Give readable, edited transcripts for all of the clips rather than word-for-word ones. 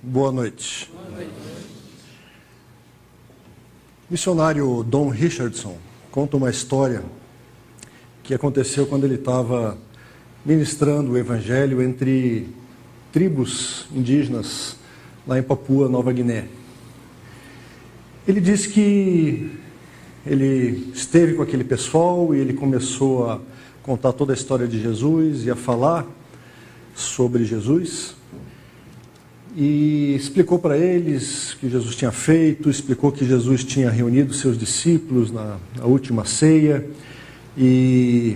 Boa noite. O missionário Don Richardson conta uma história que aconteceu quando ele estava ministrando o evangelho entre tribos indígenas lá em Papua Nova Guiné. Ele diz que ele esteve com aquele pessoal e ele começou a contar toda a história de Jesus e a falar sobre Jesus. E explicou para eles o que Jesus tinha feito, explicou que Jesus tinha reunido seus discípulos na última ceia e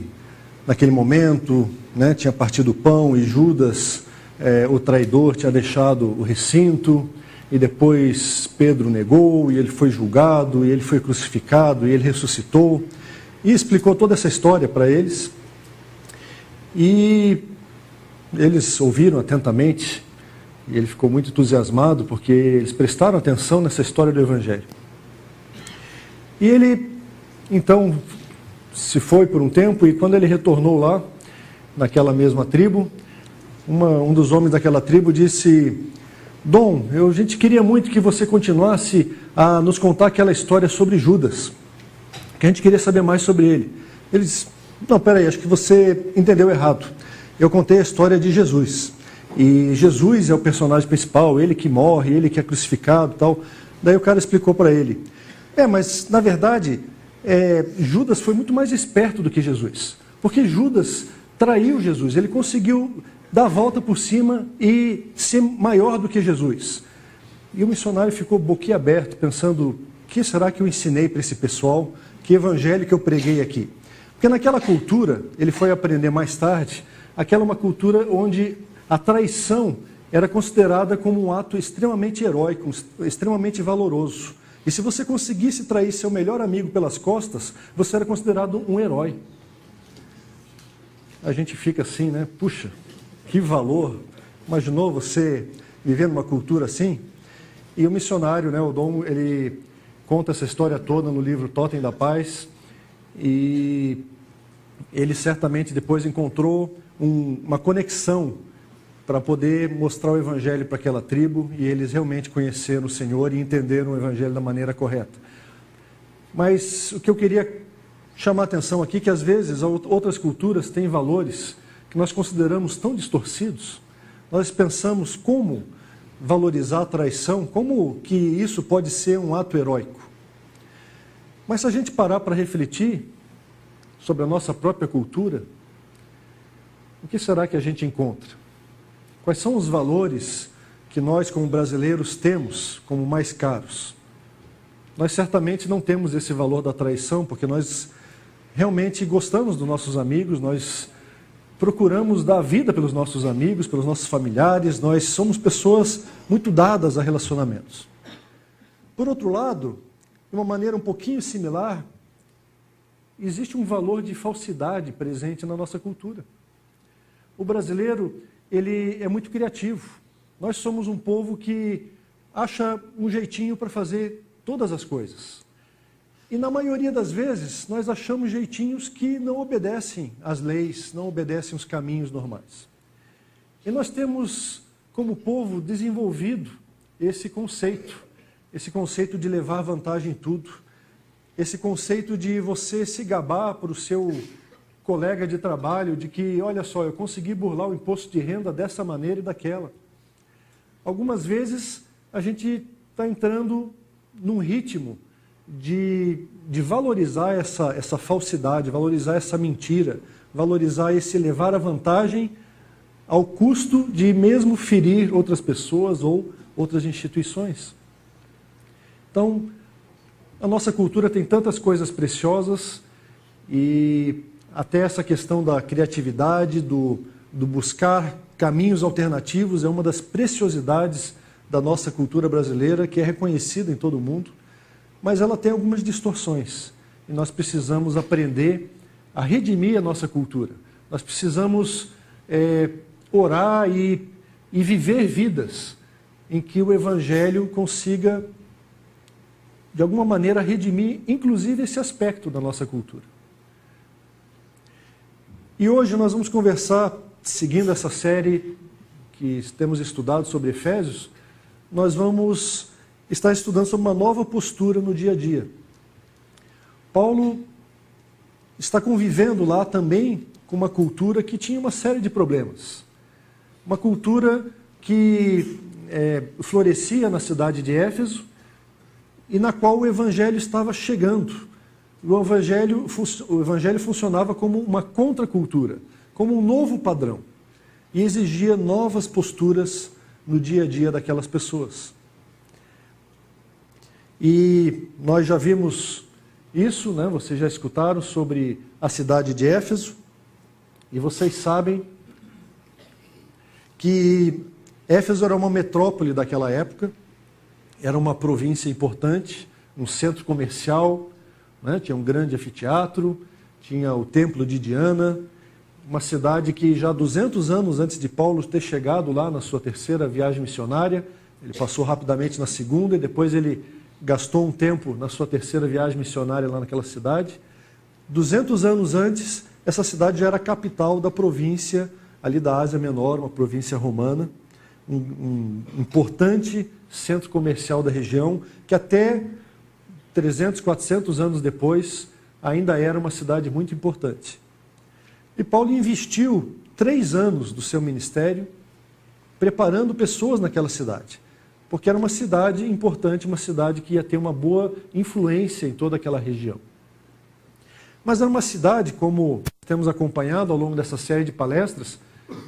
naquele momento, tinha partido o pão e Judas, o traidor, tinha deixado o recinto e depois Pedro negou e ele foi julgado e ele foi crucificado e ele ressuscitou e explicou toda essa história para eles e eles ouviram atentamente. E ele ficou muito entusiasmado porque eles prestaram atenção nessa história do Evangelho. E ele, então, se foi por um tempo e quando ele retornou lá, naquela mesma tribo, um dos homens daquela tribo disse: Dom, a gente queria muito que você continuasse a nos contar aquela história sobre Judas, que a gente queria saber mais sobre ele. Ele disse: não, peraí, acho que você entendeu errado. Eu contei a história de Jesus. E Jesus é o personagem principal, ele que morre, ele que é crucificado e tal. Daí o cara explicou para ele: mas na verdade, Judas foi muito mais esperto do que Jesus. Porque Judas traiu Jesus, ele conseguiu dar a volta por cima e ser maior do que Jesus. E o missionário ficou boquiaberto, pensando: o que será que eu ensinei para esse pessoal? Que evangelho que eu preguei aqui? Porque naquela cultura, ele foi aprender mais tarde, aquela é uma cultura onde a traição era considerada como um ato extremamente heróico, extremamente valoroso. E se você conseguisse trair seu melhor amigo pelas costas, você era considerado um herói. A gente fica assim, puxa, que valor. Imaginou você vivendo uma cultura assim? E o missionário, o Dom, ele conta essa história toda no livro Totem da Paz. E ele certamente depois encontrou uma conexão para poder mostrar o Evangelho para aquela tribo, e eles realmente conheceram o Senhor e entenderam o Evangelho da maneira correta. Mas o que eu queria chamar a atenção aqui, que às vezes outras culturas têm valores que nós consideramos tão distorcidos, nós pensamos como valorizar a traição, como que isso pode ser um ato heróico. Mas se a gente parar para refletir sobre a nossa própria cultura, o que será que a gente encontra? Quais são os valores que nós, como brasileiros, temos como mais caros? Nós certamente não temos esse valor da traição, porque nós realmente gostamos dos nossos amigos, nós procuramos dar vida pelos nossos amigos, pelos nossos familiares, nós somos pessoas muito dadas a relacionamentos. Por outro lado, de uma maneira um pouquinho similar, existe um valor de falsidade presente na nossa cultura. O brasileiro, ele é muito criativo. Nós somos um povo que acha um jeitinho para fazer todas as coisas. E na maioria das vezes, nós achamos jeitinhos que não obedecem às leis, não obedecem os caminhos normais. E nós temos, como povo, desenvolvido esse conceito de levar vantagem em tudo, esse conceito de você se gabar para o seu colega de trabalho, de que, olha só, eu consegui burlar o imposto de renda dessa maneira e daquela. Algumas vezes a gente está entrando num ritmo de valorizar essa falsidade, valorizar essa mentira, valorizar esse levar a vantagem ao custo de mesmo ferir outras pessoas ou outras instituições. Então, a nossa cultura tem tantas coisas preciosas e até essa questão da criatividade, do buscar caminhos alternativos, é uma das preciosidades da nossa cultura brasileira, que é reconhecida em todo o mundo, mas ela tem algumas distorções. E nós precisamos aprender a redimir a nossa cultura. Nós precisamos orar e viver vidas em que o Evangelho consiga, de alguma maneira, redimir, inclusive, esse aspecto da nossa cultura. E hoje nós vamos conversar, seguindo essa série que temos estudado sobre Efésios, nós vamos estar estudando sobre uma nova postura no dia a dia. Paulo está convivendo lá também com uma cultura que tinha uma série de problemas. Uma cultura que florescia na cidade de Éfeso e na qual o Evangelho estava chegando. O Evangelho funcionava como uma contracultura, como um novo padrão, e exigia novas posturas no dia a dia daquelas pessoas. E nós já vimos isso, né? Vocês já escutaram sobre a cidade de Éfeso, e vocês sabem que Éfeso era uma metrópole daquela época, era uma província importante, um centro comercial, né? Tinha um grande anfiteatro, tinha o templo de Diana, uma cidade que já 200 anos antes de Paulo ter chegado lá na sua terceira viagem missionária, ele passou rapidamente na segunda e depois ele gastou um tempo na sua terceira viagem missionária lá naquela cidade. 200 anos antes, essa cidade já era a capital da província ali da Ásia Menor, uma província romana, um importante centro comercial da região, que até 300, 400 anos depois, ainda era uma cidade muito importante. E Paulo investiu 3 anos do seu ministério preparando pessoas naquela cidade, porque era uma cidade importante, uma cidade que ia ter uma boa influência em toda aquela região. Mas era uma cidade, como temos acompanhado ao longo dessa série de palestras,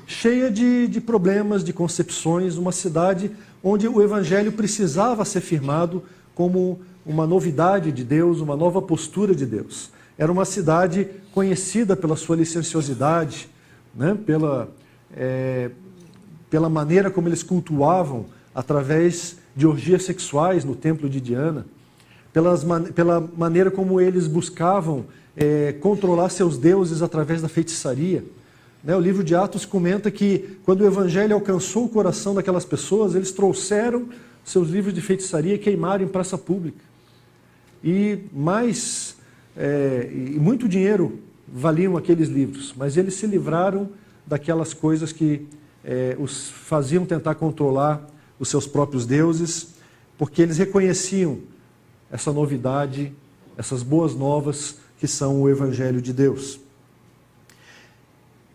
cheia de problemas, de concepções, uma cidade onde o Evangelho precisava ser firmado como uma novidade de Deus, uma nova postura de Deus. Era uma cidade conhecida pela sua licenciosidade, né? Pela maneira como eles cultuavam através de orgias sexuais no templo de Diana, pela maneira como eles buscavam controlar seus deuses através da feitiçaria. O livro de Atos comenta que quando o Evangelho alcançou o coração daquelas pessoas, eles trouxeram seus livros de feitiçaria e queimaram em praça pública. E muito dinheiro valiam aqueles livros, mas eles se livraram daquelas coisas que os faziam tentar controlar os seus próprios deuses, porque eles reconheciam essa novidade, essas boas novas que são o Evangelho de Deus.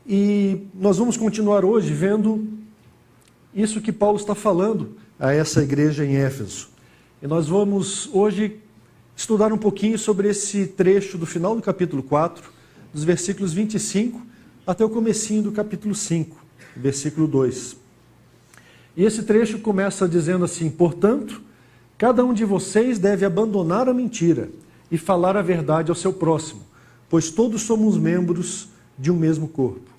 E nós vamos continuar hoje vendo isso que Paulo está falando a essa igreja em Éfeso. E nós vamos hoje estudar um pouquinho sobre esse trecho do final do capítulo 4, dos versículos 25 até o comecinho do capítulo 5, versículo 2. E esse trecho começa dizendo assim: portanto, cada um de vocês deve abandonar a mentira e falar a verdade ao seu próximo, pois todos somos membros de um mesmo corpo.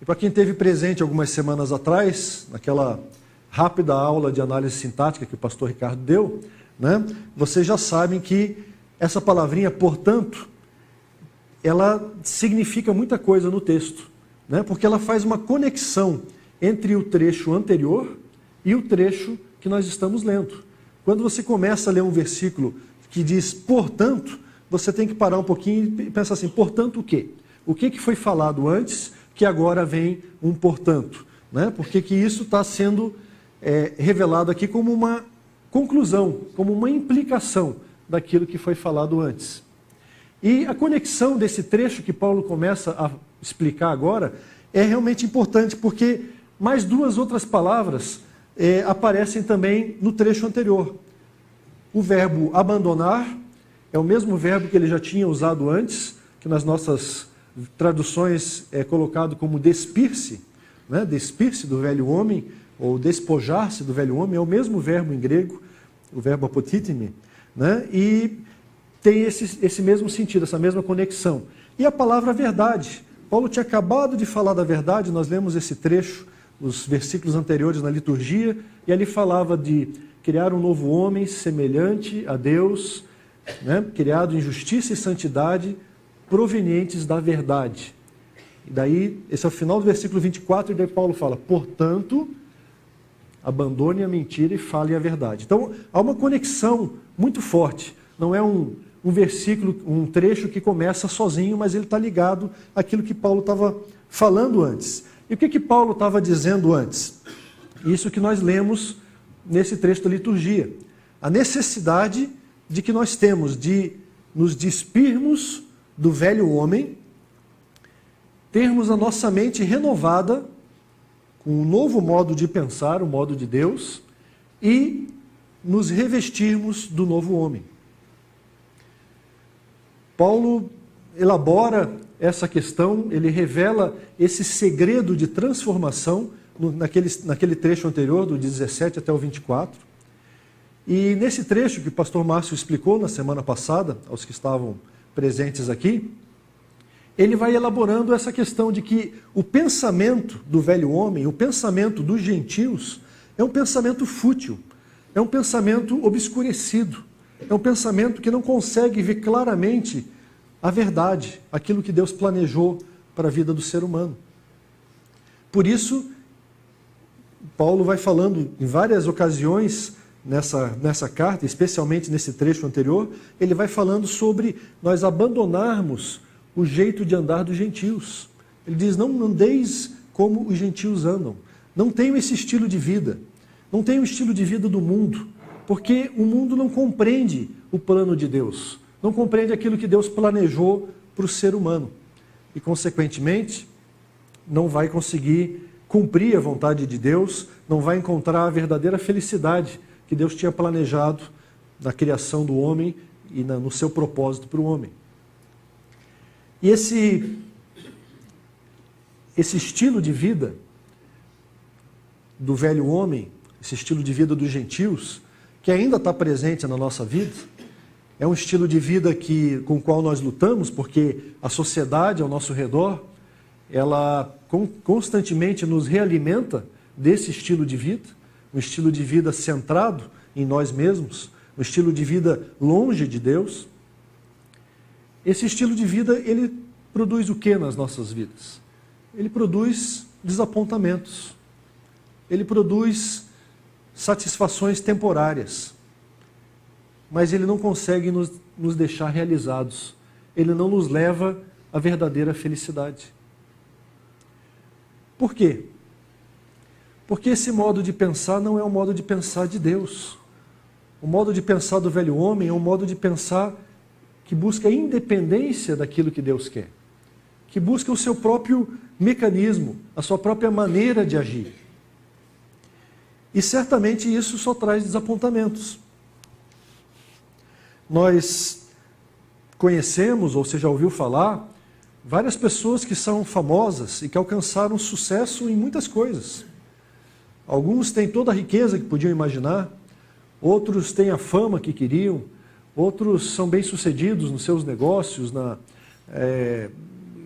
E para quem esteve presente algumas semanas atrás, naquela rápida aula de análise sintática que o pastor Ricardo deu, né, vocês já sabem que essa palavrinha, portanto, ela significa muita coisa no texto, né, porque ela faz uma conexão entre o trecho anterior e o trecho que nós estamos lendo. Quando você começa a ler um versículo que diz portanto, você tem que parar um pouquinho e pensar assim: portanto o quê? O que foi falado antes que agora vem um portanto? Né? Por que isso está sendo revelado aqui como uma conclusão, como uma implicação daquilo que foi falado antes? E a conexão desse trecho que Paulo começa a explicar agora é realmente importante, porque mais 2 outras palavras aparecem também no trecho anterior. O verbo abandonar é o mesmo verbo que ele já tinha usado antes, que nas nossas traduções é colocado como despir-se, né? Despir-se do velho homem, ou despojar-se do velho homem, é o mesmo verbo em grego, o verbo apotítime, né? E tem esse mesmo sentido, essa mesma conexão. E a palavra verdade. Paulo tinha acabado de falar da verdade, nós lemos esse trecho, os versículos anteriores na liturgia, e ali falava de criar um novo homem semelhante a Deus, né? Criado em justiça e santidade, provenientes da verdade. E daí, esse é o final do versículo 24, e daí Paulo fala, portanto, abandone a mentira e fale a verdade. Então, há uma conexão muito forte. Não é um versículo, um trecho que começa sozinho, mas ele está ligado àquilo que Paulo estava falando antes. E o que Paulo estava dizendo antes? Isso que nós lemos nesse trecho da liturgia. A necessidade de que nós temos de nos despirmos do velho homem, termos a nossa mente renovada com um novo modo de pensar, o modo de Deus, e nos revestirmos do novo homem. Paulo elabora essa questão, ele revela esse segredo de transformação naquele trecho anterior, do 17 até o 24. E nesse trecho que o pastor Márcio explicou na semana passada, aos que estavam presentes aqui, ele vai elaborando essa questão de que o pensamento do velho homem, o pensamento dos gentios, é um pensamento fútil, é um pensamento obscurecido, é um pensamento que não consegue ver claramente a verdade, aquilo que Deus planejou para a vida do ser humano. Por isso, Paulo vai falando em várias ocasiões nessa carta, especialmente nesse trecho anterior, ele vai falando sobre nós abandonarmos o jeito de andar dos gentios. Ele diz, não andeis como os gentios andam. Não tenham esse estilo de vida. Não tenham o estilo de vida do mundo. Porque o mundo não compreende o plano de Deus. Não compreende aquilo que Deus planejou para o ser humano. E, consequentemente, não vai conseguir cumprir a vontade de Deus, não vai encontrar a verdadeira felicidade que Deus tinha planejado na criação do homem e no seu propósito para o homem. E esse estilo de vida do velho homem, esse estilo de vida dos gentios, que ainda está presente na nossa vida, é um estilo de vida com o qual nós lutamos, porque a sociedade ao nosso redor, ela constantemente nos realimenta desse estilo de vida, um estilo de vida centrado em nós mesmos, um estilo de vida longe de Deus. Esse estilo de vida, ele produz o que nas nossas vidas? Ele produz desapontamentos. Ele produz satisfações temporárias. Mas ele não consegue nos deixar realizados. Ele não nos leva à verdadeira felicidade. Por quê? Porque esse modo de pensar não é o modo de pensar de Deus. O modo de pensar do velho homem é um modo de pensar que busca a independência daquilo que Deus quer, que busca o seu próprio mecanismo, a sua própria maneira de agir. E certamente isso só traz desapontamentos. Nós conhecemos, ou você já ouviu falar, várias pessoas que são famosas e que alcançaram sucesso em muitas coisas. Alguns têm toda a riqueza que podiam imaginar, outros têm a fama que queriam, outros são bem-sucedidos nos seus negócios,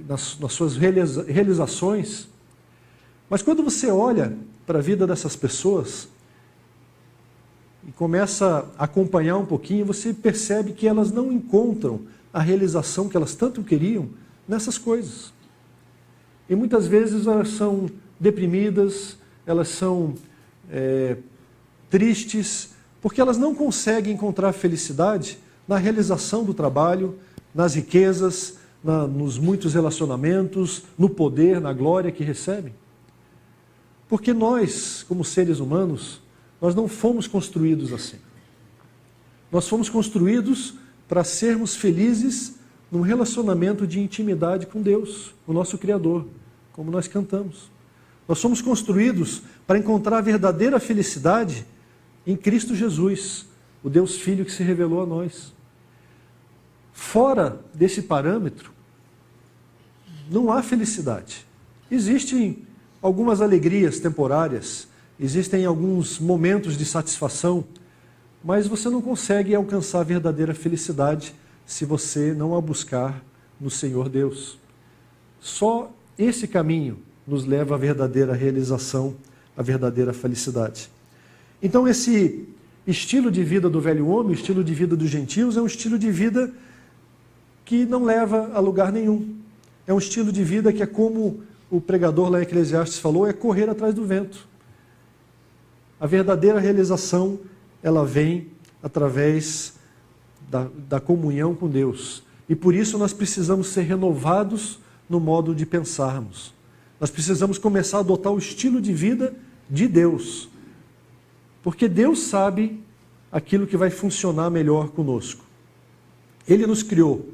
nas suas realizações. Mas quando você olha para a vida dessas pessoas e começa a acompanhar um pouquinho, você percebe que elas não encontram a realização que elas tanto queriam nessas coisas. E muitas vezes elas são deprimidas, elas são tristes, porque elas não conseguem encontrar felicidade na realização do trabalho, nas riquezas, nos muitos relacionamentos, no poder, na glória que recebem. Porque nós, como seres humanos, nós não fomos construídos assim. Nós fomos construídos para sermos felizes num relacionamento de intimidade com Deus, o nosso Criador, como nós cantamos. Nós somos construídos para encontrar a verdadeira felicidade em Cristo Jesus, o Deus Filho que se revelou a nós. Fora desse parâmetro, não há felicidade. Existem algumas alegrias temporárias, existem alguns momentos de satisfação, mas você não consegue alcançar a verdadeira felicidade se você não a buscar no Senhor Deus. Só esse caminho nos leva à verdadeira realização, à verdadeira felicidade. Então esse estilo de vida do velho homem, o estilo de vida dos gentios, é um estilo de vida que não leva a lugar nenhum. É um estilo de vida que é como o pregador lá em Eclesiastes falou, é correr atrás do vento. A verdadeira realização, ela vem através da comunhão com Deus. E por isso nós precisamos ser renovados no modo de pensarmos. Nós precisamos começar a adotar o estilo de vida de Deus. Porque Deus sabe aquilo que vai funcionar melhor conosco. Ele nos criou,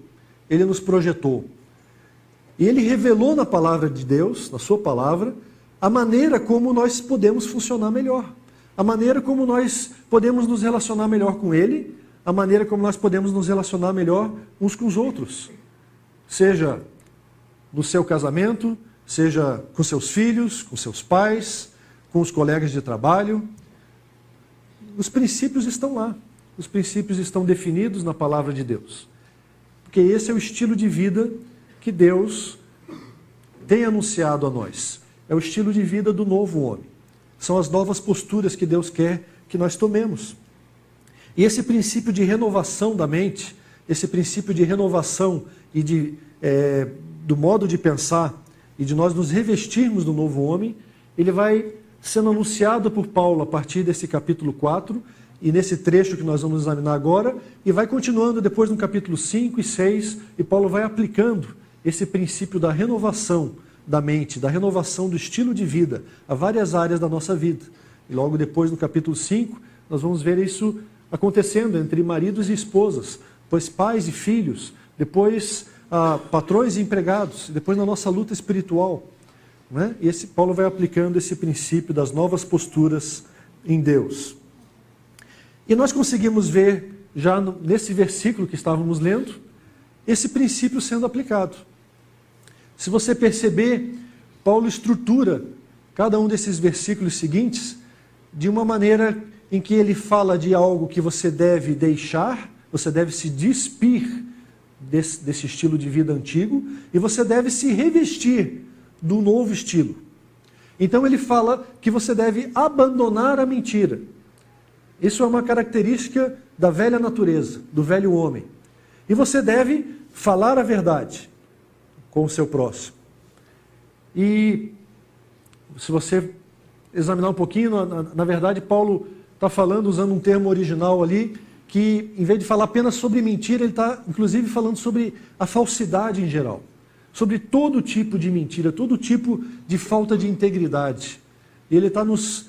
Ele nos projetou. E Ele revelou na palavra de Deus, na sua palavra, a maneira como nós podemos funcionar melhor. A maneira como nós podemos nos relacionar melhor com Ele, a maneira como nós podemos nos relacionar melhor uns com os outros. Seja no seu casamento, seja com seus filhos, com seus pais, com os colegas de trabalho. Os princípios estão lá. Os princípios estão definidos na palavra de Deus. Porque esse é o estilo de vida que Deus tem anunciado a nós. É o estilo de vida do novo homem. São as novas posturas que Deus quer que nós tomemos. E esse princípio de renovação da mente, esse princípio de renovação e do modo de pensar e de nós nos revestirmos do novo homem, ele vai sendo anunciado por Paulo a partir desse capítulo 4 e nesse trecho que nós vamos examinar agora, e vai continuando depois no capítulo 5 e 6, e Paulo vai aplicando esse princípio da renovação da mente, da renovação do estilo de vida a várias áreas da nossa vida. E logo depois, no capítulo 5, nós vamos ver isso acontecendo entre maridos e esposas, depois pais e filhos, depois patrões e empregados, depois na nossa luta espiritual. Né? E Paulo vai aplicando esse princípio das novas posturas em Deus. E nós conseguimos ver, já nesse versículo que estávamos lendo, esse princípio sendo aplicado. Se você perceber, Paulo estrutura cada um desses versículos seguintes de uma maneira em que ele fala de algo que você deve deixar, você deve se despir desse estilo de vida antigo, e você deve se revestir do novo estilo. Então ele fala que você deve abandonar a mentira. Isso é uma característica da velha natureza, do velho homem. E você deve falar a verdade com o seu próximo. E se você examinar um pouquinho, na verdade Paulo está falando, usando um termo original ali, que em vez de falar apenas sobre mentira, ele está inclusive falando sobre a falsidade em geral. Sobre todo tipo de mentira, todo tipo de falta de integridade. E ele está nos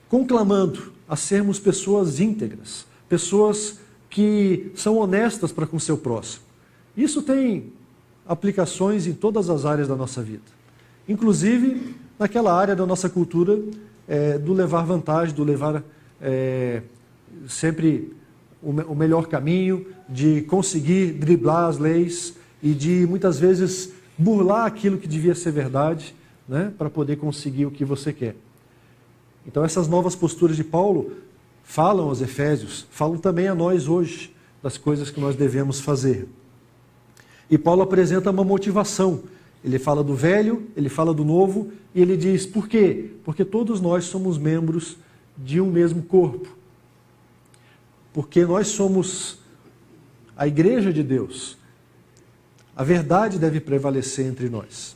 conclamando a sermos pessoas íntegras, pessoas que são honestas para com o seu próximo. Isso tem aplicações em todas as áreas da nossa vida. Inclusive naquela área da nossa cultura do levar vantagem, do levar sempre o melhor caminho, de conseguir driblar as leis e de muitas vezes burlar aquilo que devia ser verdade, né, para poder conseguir o que você quer. Então essas novas posturas de Paulo falam aos Efésios, falam também a nós hoje das coisas que nós devemos fazer. E Paulo apresenta uma motivação. Ele fala do velho, ele fala do novo, e ele diz, por quê? Porque todos nós somos membros de um mesmo corpo. Porque nós somos a igreja de Deus. A verdade deve prevalecer entre nós.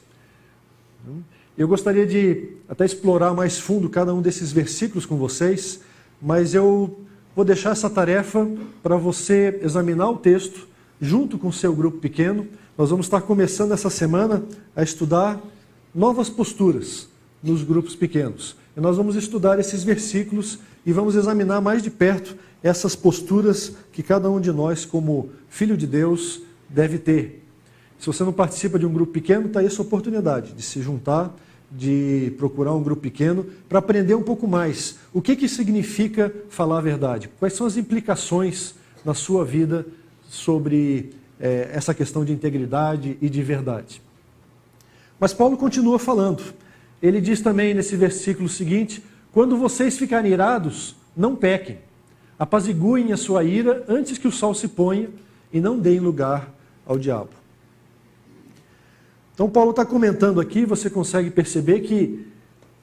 Eu gostaria de até explorar mais fundo cada um desses versículos com vocês, mas eu vou deixar essa tarefa para você examinar o texto junto com o seu grupo pequeno. Nós vamos estar começando essa semana a estudar novas posturas nos grupos pequenos. E nós vamos estudar esses versículos e vamos examinar mais de perto essas posturas que cada um de nós, como filho de Deus, deve ter. Se você não participa de um grupo pequeno, está aí essa oportunidade de se juntar, de procurar um grupo pequeno, para aprender um pouco mais. O que significa falar a verdade? Quais são as implicações na sua vida sobre essa questão de integridade e de verdade? Mas Paulo continua falando. Ele diz também nesse versículo seguinte, quando vocês ficarem irados, não pequem. Apaziguem a sua ira antes que o sol se ponha e não deem lugar ao diabo. Então Paulo está comentando aqui, você consegue perceber que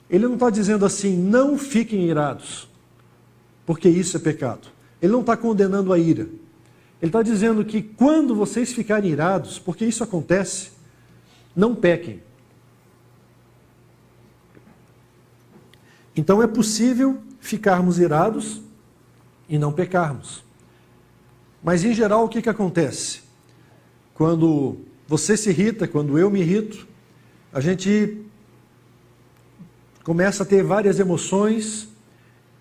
ele não está dizendo assim, não fiquem irados, porque isso é pecado. Ele não está condenando a ira. Ele está dizendo que quando vocês ficarem irados, porque isso acontece, não pequem. Então é possível ficarmos irados e não pecarmos. Mas em geral o que acontece? Quando você se irrita, quando eu me irrito, a gente começa a ter várias emoções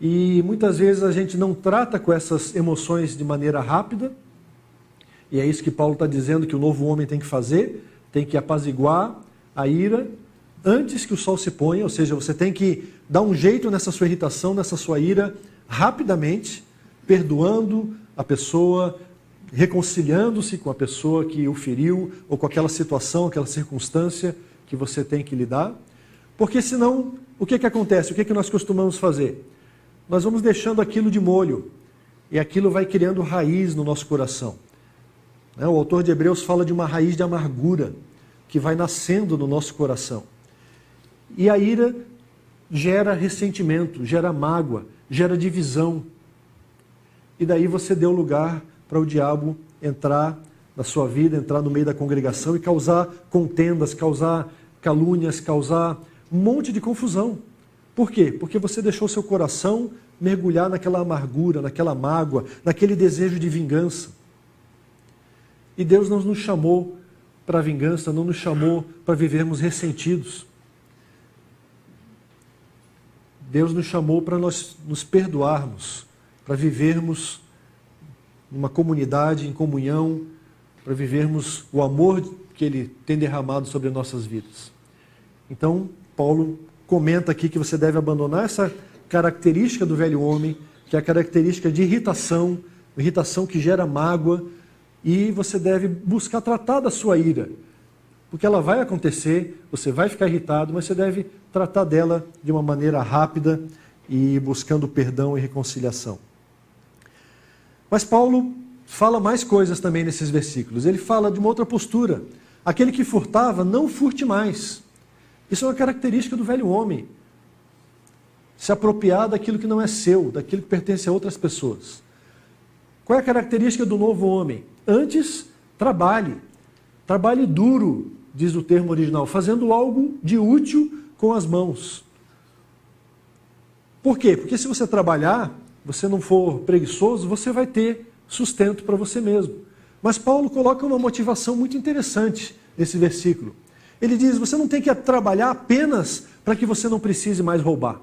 e muitas vezes a gente não trata com essas emoções de maneira rápida. E é isso que Paulo está dizendo que o novo homem tem que fazer, tem que apaziguar a ira antes que o sol se ponha, ou seja, você tem que dar um jeito nessa sua irritação, nessa sua ira, rapidamente, perdoando a pessoa, reconciliando-se com a pessoa que o feriu, ou com aquela situação, aquela circunstância que você tem que lidar. Porque senão, o que acontece? O que nós costumamos fazer? Nós vamos deixando aquilo de molho, e aquilo vai criando raiz no nosso coração. O autor de Hebreus fala de uma raiz de amargura, que vai nascendo no nosso coração. E a ira gera ressentimento, gera mágoa, gera divisão. E daí você deu lugar para o diabo entrar na sua vida, entrar no meio da congregação e causar contendas, causar calúnias, causar um monte de confusão. Por quê? Porque você deixou seu coração mergulhar naquela amargura, naquela mágoa, naquele desejo de vingança. E Deus não nos chamou para a vingança, não nos chamou para vivermos ressentidos. Deus nos chamou para nós nos perdoarmos, para vivermos numa comunidade, em comunhão, para vivermos o amor que Ele tem derramado sobre nossas vidas. Então, Paulo comenta aqui que você deve abandonar essa característica do velho homem, que é a característica de irritação que gera mágoa, e você deve buscar tratar da sua ira, porque ela vai acontecer, você vai ficar irritado, mas você deve tratar dela de uma maneira rápida e buscando perdão e reconciliação. Mas Paulo fala mais coisas também nesses versículos. Ele fala de uma outra postura. Aquele que furtava, não furte mais. Isso é uma característica do velho homem. Se apropriar daquilo que não é seu, daquilo que pertence a outras pessoas. Qual é a característica do novo homem? Antes, trabalhe. Trabalhe duro, diz o termo original, fazendo algo de útil com as mãos. Por quê? Porque se você trabalhar, você não for preguiçoso, você vai ter sustento para você mesmo. Mas Paulo coloca uma motivação muito interessante nesse versículo. Ele diz, você não tem que trabalhar apenas para que você não precise mais roubar.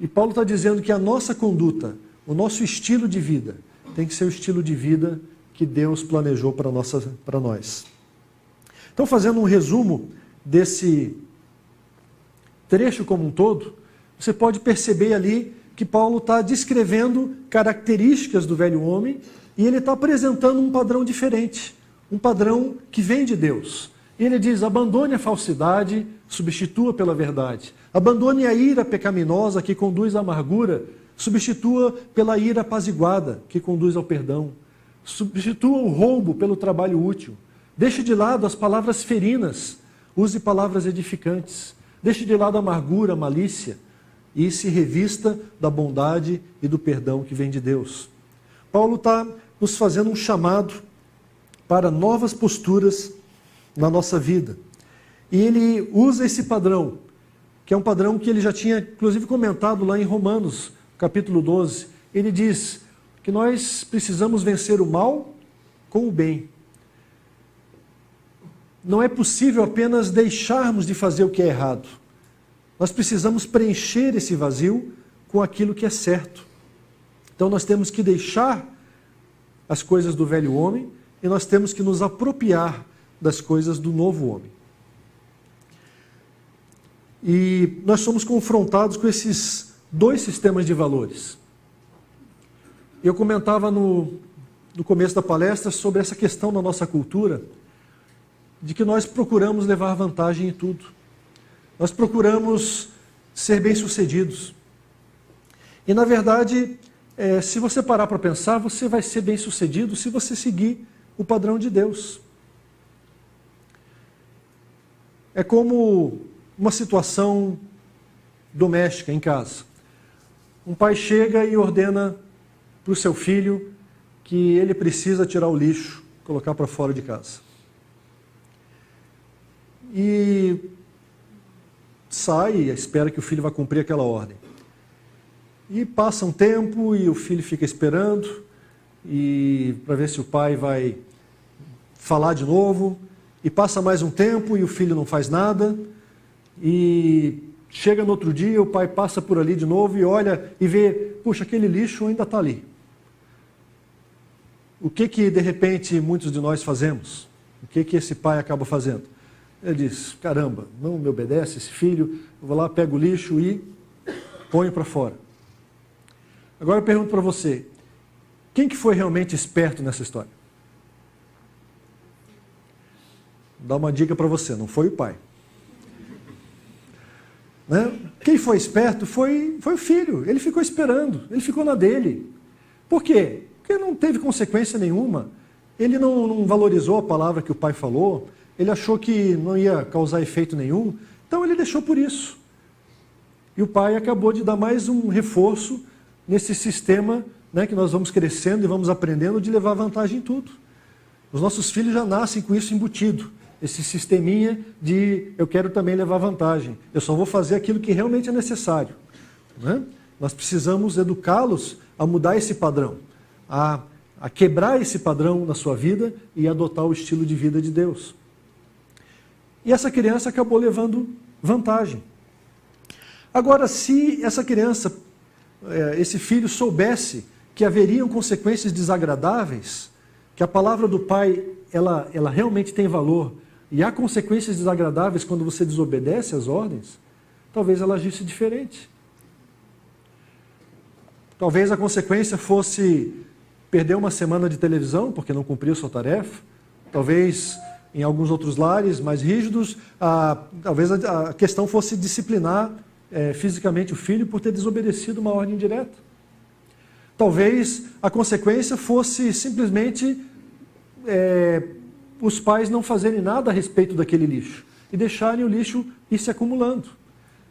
E Paulo está dizendo que a nossa conduta, o nosso estilo de vida, tem que ser o estilo de vida que Deus planejou para nós. Então, fazendo um resumo desse trecho como um todo, você pode perceber ali que Paulo está descrevendo características do velho homem e ele está apresentando um padrão diferente, um padrão que vem de Deus. E ele diz, abandone a falsidade, substitua pela verdade. Abandone a ira pecaminosa que conduz à amargura, substitua pela ira apaziguada que conduz ao perdão. Substitua o roubo pelo trabalho útil. Deixe de lado as palavras ferinas, use palavras edificantes. Deixe de lado a amargura, a malícia e se revista da bondade e do perdão que vem de Deus. Paulo está nos fazendo um chamado para novas posturas na nossa vida. E ele usa esse padrão, que é um padrão que ele já tinha, inclusive, comentado lá em Romanos, capítulo 12. Ele diz que nós precisamos vencer o mal com o bem. Não é possível apenas deixarmos de fazer o que é errado. Nós precisamos preencher esse vazio com aquilo que é certo. Então nós temos que deixar as coisas do velho homem e nós temos que nos apropriar das coisas do novo homem. E nós somos confrontados com esses dois sistemas de valores. Eu comentava no começo da palestra sobre essa questão na nossa cultura, de que nós procuramos levar vantagem em tudo. Nós procuramos ser bem-sucedidos. E, na verdade, se você parar para pensar, você vai ser bem-sucedido se você seguir o padrão de Deus. É como uma situação doméstica em casa. Um pai chega e ordena para o seu filho que ele precisa tirar o lixo, colocar para fora de casa. E sai e espera que o filho vá cumprir aquela ordem. E passa um tempo e o filho fica esperando para ver se o pai vai falar de novo. E passa mais um tempo e o filho não faz nada. E chega no outro dia, o pai passa por ali de novo e olha e vê, puxa, aquele lixo ainda está ali. O que de repente muitos de nós fazemos? O que esse pai acaba fazendo? Ele diz, caramba, não me obedece esse filho, eu vou lá, pego o lixo e ponho para fora. Agora eu pergunto para você, quem que foi realmente esperto nessa história? Vou dar uma dica para você, não foi o pai. Né? Quem foi esperto foi o filho, ele ficou esperando, ele ficou na dele. Por quê? Porque não teve consequência nenhuma, ele não valorizou a palavra que o pai falou, ele achou que não ia causar efeito nenhum, então ele deixou por isso. E o pai acabou de dar mais um reforço nesse sistema, né, que nós vamos crescendo e vamos aprendendo de levar vantagem em tudo. Os nossos filhos já nascem com isso embutido, esse sisteminha de eu quero também levar vantagem, eu só vou fazer aquilo que realmente é necessário. Né? Nós precisamos educá-los a mudar esse padrão, a quebrar esse padrão na sua vida e adotar o estilo de vida de Deus. E essa criança acabou levando vantagem. Agora, se essa criança, esse filho soubesse que haveriam consequências desagradáveis, que a palavra do pai, ela realmente tem valor, e há consequências desagradáveis quando você desobedece às ordens, talvez ela agisse diferente. Talvez a consequência fosse perder uma semana de televisão, porque não cumpriu sua tarefa. Talvez, em alguns outros lares mais rígidos, talvez a questão fosse disciplinar fisicamente o filho por ter desobedecido uma ordem direta. Talvez a consequência fosse simplesmente os pais não fazerem nada a respeito daquele lixo e deixarem o lixo ir se acumulando.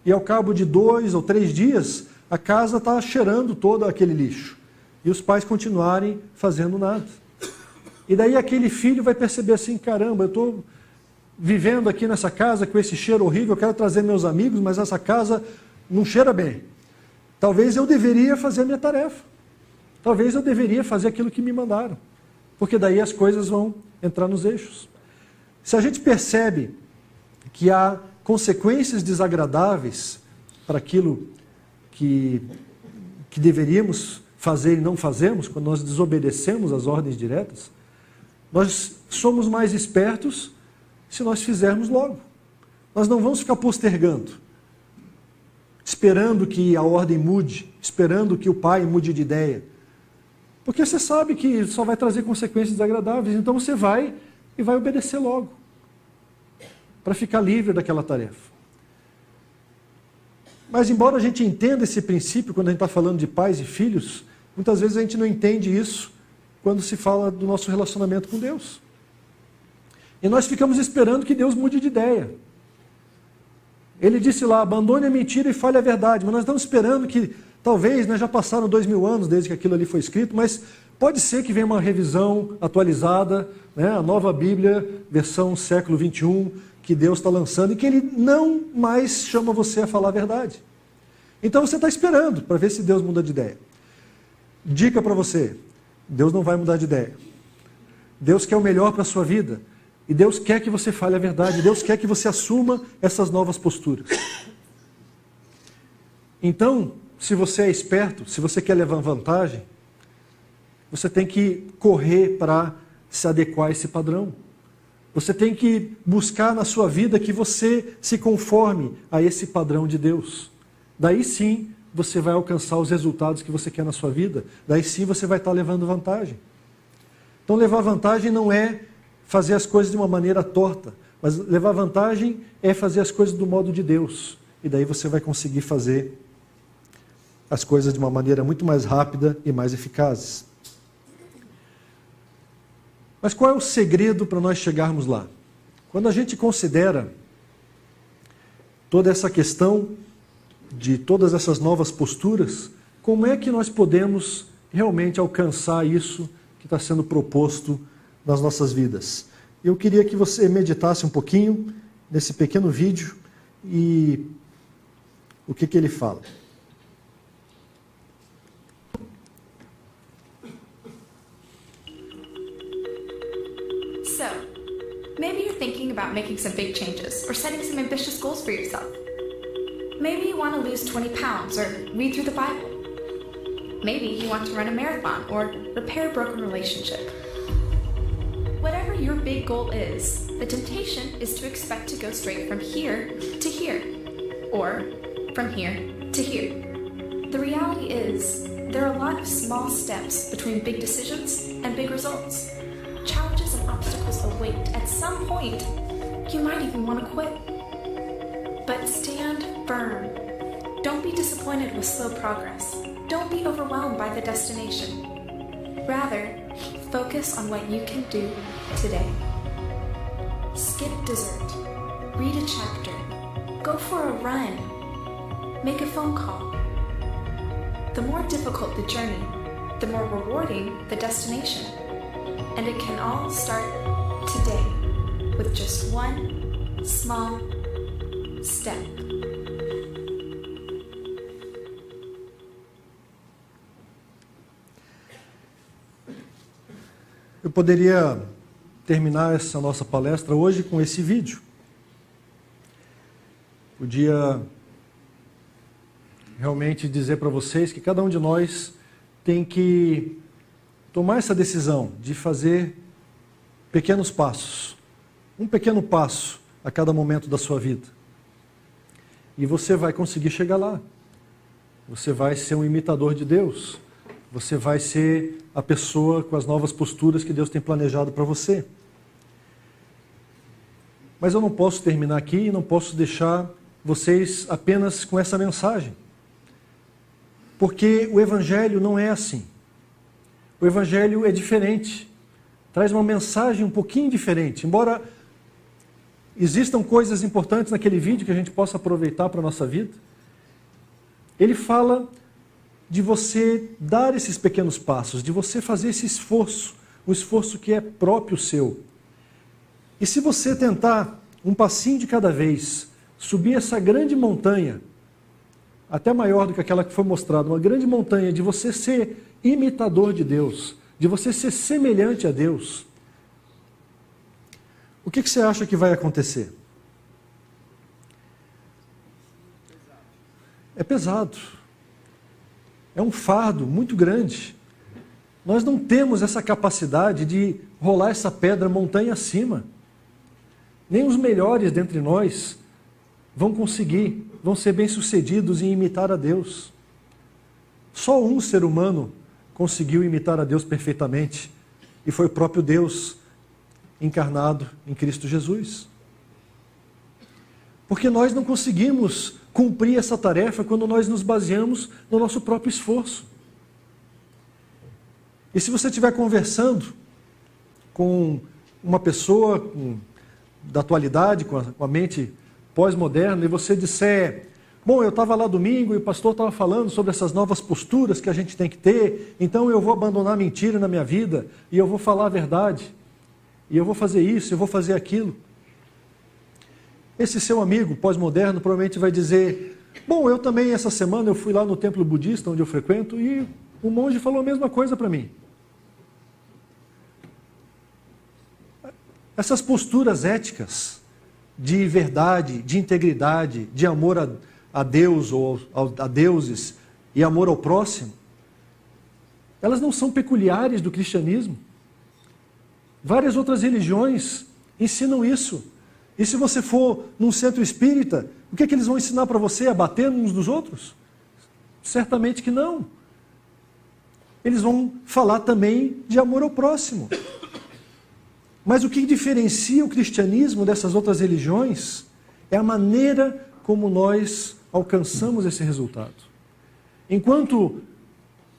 E ao cabo de 2 ou 3 dias, a casa está cheirando todo aquele lixo. E os pais continuarem fazendo nada. E daí aquele filho vai perceber assim, caramba, eu estou vivendo aqui nessa casa com esse cheiro horrível, eu quero trazer meus amigos, mas essa casa não cheira bem. Talvez eu deveria fazer a minha tarefa. Talvez eu deveria fazer aquilo que me mandaram. Porque daí as coisas vão entrar nos eixos. Se a gente percebe que há consequências desagradáveis para aquilo que deveríamos fazer e não fazemos, quando nós desobedecemos as ordens diretas, nós somos mais espertos se nós fizermos logo. Nós não vamos ficar postergando, esperando que a ordem mude, esperando que o pai mude de ideia. Porque você sabe que só vai trazer consequências desagradáveis, então você vai e vai obedecer logo, para ficar livre daquela tarefa. Mas embora a gente entenda esse princípio, quando a gente está falando de pais e filhos, muitas vezes a gente não entende isso quando se fala do nosso relacionamento com Deus. E nós ficamos esperando que Deus mude de ideia. Ele disse lá, abandone a mentira e fale a verdade, mas nós estamos esperando que, talvez, já passaram 2000 anos desde que aquilo ali foi escrito, mas pode ser que venha uma revisão atualizada, a nova Bíblia, versão século 21, que Deus está lançando, e que Ele não mais chama você a falar a verdade. Então você está esperando para ver se Deus muda de ideia. Dica para você, Deus não vai mudar de ideia. Deus quer o melhor para a sua vida, e Deus quer que você fale a verdade, Deus quer que você assuma essas novas posturas. Então, se você é esperto, se você quer levar vantagem, você tem que correr para se adequar a esse padrão. Você tem que buscar na sua vida que você se conforme a esse padrão de Deus. Daí sim, você vai alcançar os resultados que você quer na sua vida. Daí sim, você vai estar levando vantagem. Então, levar vantagem não é fazer as coisas de uma maneira torta, mas levar vantagem é fazer as coisas do modo de Deus. E daí você vai conseguir fazer as coisas de uma maneira muito mais rápida e mais eficaz. Mas qual é o segredo para nós chegarmos lá? Quando a gente considera toda essa questão de todas essas novas posturas, como é que nós podemos realmente alcançar isso que está sendo proposto nas nossas vidas? Eu queria que você meditasse um pouquinho nesse pequeno vídeo e o que ele fala. So, maybe you're thinking about making some big changes or setting some ambitious goals for yourself. Maybe you want to lose 20 pounds or read through the Bible. Maybe you want to run a marathon or repair a broken relationship. Whatever your big goal is, the temptation is to expect to go straight from here to here, or from here to here. The reality is, there are a lot of small steps between big decisions and big results. Challenges and obstacles await. At some point, you might even want to quit. But stand firm. Don't be disappointed with slow progress. Don't be overwhelmed by the destination. Rather, focus on what you can do today. Skip dessert. Read a chapter. Go for a run. Make a phone call. The more difficult the journey, the more rewarding the destination. And it can all start today with just one small step. Eu poderia terminar essa nossa palestra hoje com esse vídeo. Podia realmente dizer para vocês que cada um de nós tem que tomar essa decisão de fazer pequenos passos. Um pequeno passo a cada momento da sua vida. E você vai conseguir chegar lá. Você vai ser um imitador de Deus. Você vai ser a pessoa com as novas posturas que Deus tem planejado para você. Mas eu não posso terminar aqui e não posso deixar vocês apenas com essa mensagem. Porque o Evangelho não é assim. O Evangelho é diferente. Traz uma mensagem um pouquinho diferente. Embora existam coisas importantes naquele vídeo que a gente possa aproveitar para a nossa vida, ele fala de você dar esses pequenos passos, de você fazer esse esforço, um esforço que é próprio seu. E se você tentar um passinho de cada vez, subir essa grande montanha, até maior do que aquela que foi mostrada, uma grande montanha de você ser imitador de Deus, de você ser semelhante a Deus, o que você acha que vai acontecer? É pesado. É um fardo muito grande. Nós não temos essa capacidade de rolar essa pedra montanha acima. Nem os melhores dentre nós vão conseguir, vão ser bem-sucedidos em imitar a Deus. Só um ser humano conseguiu imitar a Deus perfeitamente, e foi o próprio Deus encarnado em Cristo Jesus. Porque nós não conseguimos cumprir essa tarefa quando nós nos baseamos no nosso próprio esforço. E se você estiver conversando com uma pessoa da atualidade, com a mente pós-moderna, e você disser: bom, eu estava lá domingo e o pastor estava falando sobre essas novas posturas que a gente tem que ter, então eu vou abandonar a mentira na minha vida, e eu vou falar a verdade, e eu vou fazer isso, eu vou fazer aquilo. Esse seu amigo pós-moderno provavelmente vai dizer: bom, eu também essa semana eu fui lá no templo budista onde eu frequento e o monge falou a mesma coisa para mim. Essas posturas éticas de verdade, de integridade, de amor a Deus ou a deuses e amor ao próximo, elas não são peculiares do cristianismo. Várias outras religiões ensinam isso. E se você for num centro espírita, o que é que eles vão ensinar para você? A bater uns dos outros? Certamente que não. Eles vão falar também de amor ao próximo. Mas o que diferencia o cristianismo dessas outras religiões é a maneira como nós alcançamos esse resultado. enquanto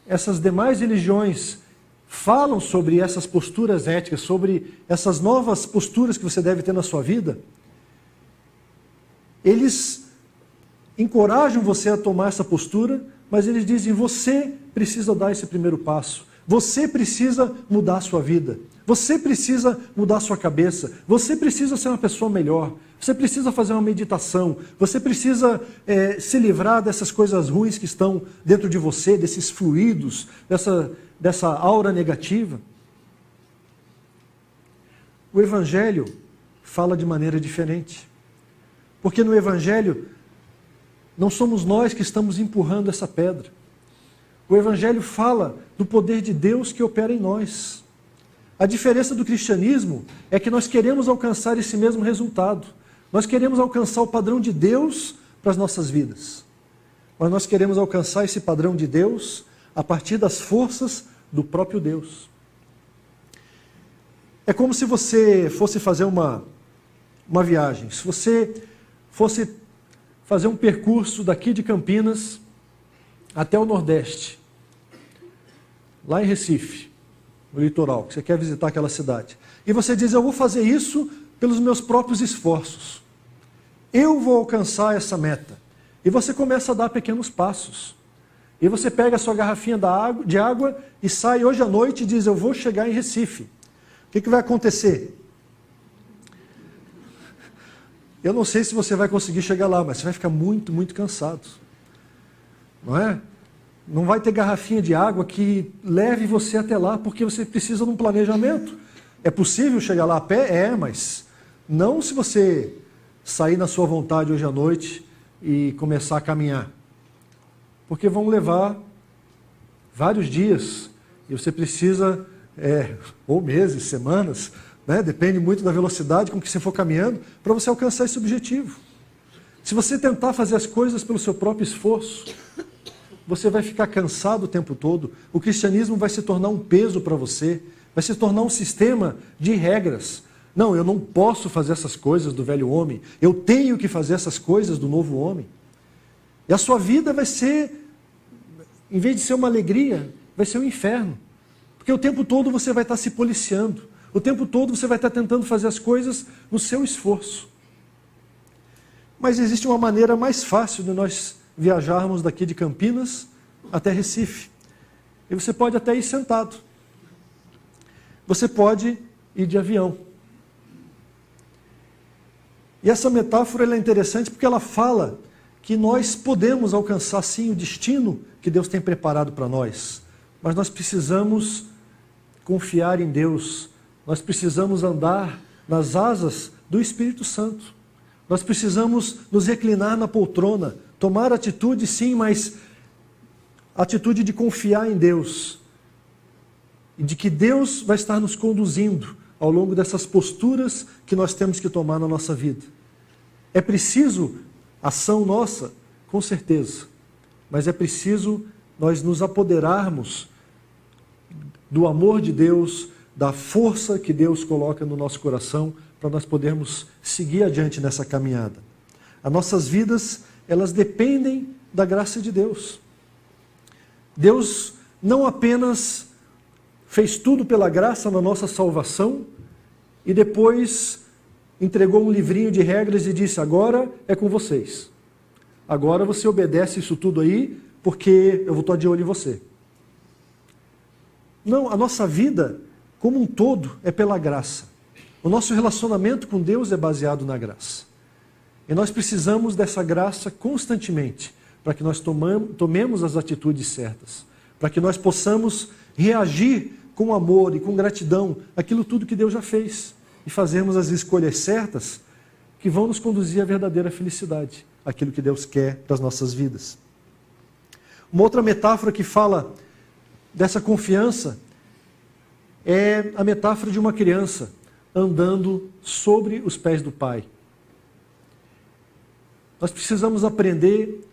essas demais religiões falam sobre essas posturas éticas, sobre essas novas posturas que você deve ter na sua vida, eles encorajam você a tomar essa postura, mas eles dizem, você precisa dar esse primeiro passo. Você precisa mudar a sua vida. Você precisa mudar a sua cabeça. Você precisa ser uma pessoa melhor. Você precisa fazer uma meditação. Você precisa se livrar dessas coisas ruins que estão dentro de você, desses fluidos, dessa aura negativa. O Evangelho fala de maneira diferente. Porque no Evangelho, não somos nós que estamos empurrando essa pedra. O Evangelho fala do poder de Deus que opera em nós. A diferença do cristianismo é que nós queremos alcançar esse mesmo resultado. Nós queremos alcançar o padrão de Deus para as nossas vidas. Mas nós queremos alcançar esse padrão de Deus a partir das forças do próprio Deus. É como se você fosse fazer uma viagem. Se você fosse fazer um percurso daqui de Campinas até o Nordeste, lá em Recife, no litoral, que você quer visitar aquela cidade. E você diz, eu vou fazer isso pelos meus próprios esforços. Eu vou alcançar essa meta. E você começa a dar pequenos passos. E você pega a sua garrafinha de água e sai hoje à noite e diz, eu vou chegar em Recife. O que vai acontecer? Eu não sei se você vai conseguir chegar lá, mas você vai ficar muito, muito cansado. Não é? Não vai ter garrafinha de água que leve você até lá, porque você precisa de um planejamento. É possível chegar lá a pé? É, mas não se você sair na sua vontade hoje à noite e começar a caminhar. Porque vão levar vários dias, e você precisa, ou meses, semanas, né? Depende muito da velocidade com que você for caminhando, para você alcançar esse objetivo. Se você tentar fazer as coisas pelo seu próprio esforço, você vai ficar cansado o tempo todo, o cristianismo vai se tornar um peso para você, vai se tornar um sistema de regras. Não, eu não posso fazer essas coisas do velho homem, eu tenho que fazer essas coisas do novo homem. E a sua vida vai ser, em vez de ser uma alegria, vai ser um inferno. Porque o tempo todo você vai estar se policiando, o tempo todo você vai estar tentando fazer as coisas no seu esforço. Mas existe uma maneira mais fácil de nós viajarmos daqui de Campinas até Recife. E você pode até ir sentado. Você pode ir de avião. E essa metáfora ela é interessante porque ela fala que nós podemos alcançar sim o destino que Deus tem preparado para nós. Mas nós precisamos confiar em Deus. Nós precisamos andar nas asas do Espírito Santo. Nós precisamos nos reclinar na poltrona, tomar atitude sim, mas atitude de confiar em Deus. E de que Deus vai estar nos conduzindo ao longo dessas posturas que nós temos que tomar na nossa vida. É preciso ação nossa, com certeza. Mas é preciso nós nos apoderarmos do amor de Deus, da força que Deus coloca no nosso coração, para nós podermos seguir adiante nessa caminhada. As nossas vidas, elas dependem da graça de Deus. Deus não apenas fez tudo pela graça na nossa salvação e depois entregou um livrinho de regras e disse, agora é com vocês. Agora você obedece isso tudo aí, porque eu vou estar de olho em você. Não, a nossa vida, como um todo, é pela graça. O nosso relacionamento com Deus é baseado na graça. E nós precisamos dessa graça constantemente, para que nós tomemos as atitudes certas, para que nós possamos reagir com amor e com gratidão àquilo tudo que Deus já fez, e fazermos as escolhas certas que vão nos conduzir à verdadeira felicidade, aquilo que Deus quer para as nossas vidas. Uma outra metáfora que fala dessa confiança é a metáfora de uma criança andando sobre os pés do Pai. Nós precisamos aprender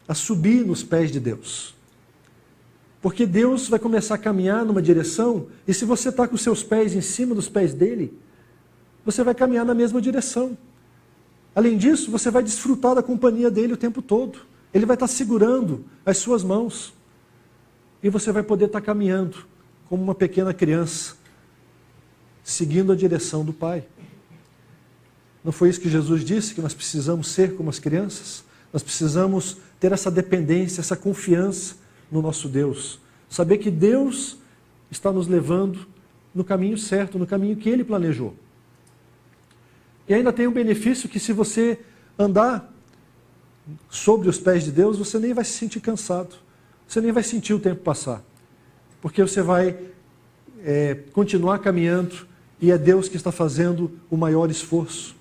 a subir nos pés de Deus. Porque Deus vai começar a caminhar numa direção, e se você está com os seus pés em cima dos pés dele, você vai caminhar na mesma direção. Além disso, você vai desfrutar da companhia dele o tempo todo. Ele vai estar segurando as suas mãos. E você vai poder estar caminhando como uma pequena criança, seguindo a direção do Pai. Não foi isso que Jesus disse, que nós precisamos ser como as crianças? Nós precisamos ter essa dependência, essa confiança no nosso Deus. Saber que Deus está nos levando no caminho certo, no caminho que Ele planejou. E ainda tem um benefício que, se você andar sobre os pés de Deus, você nem vai se sentir cansado. Você nem vai sentir o tempo passar. Porque você vai continuar caminhando e é Deus que está fazendo o maior esforço.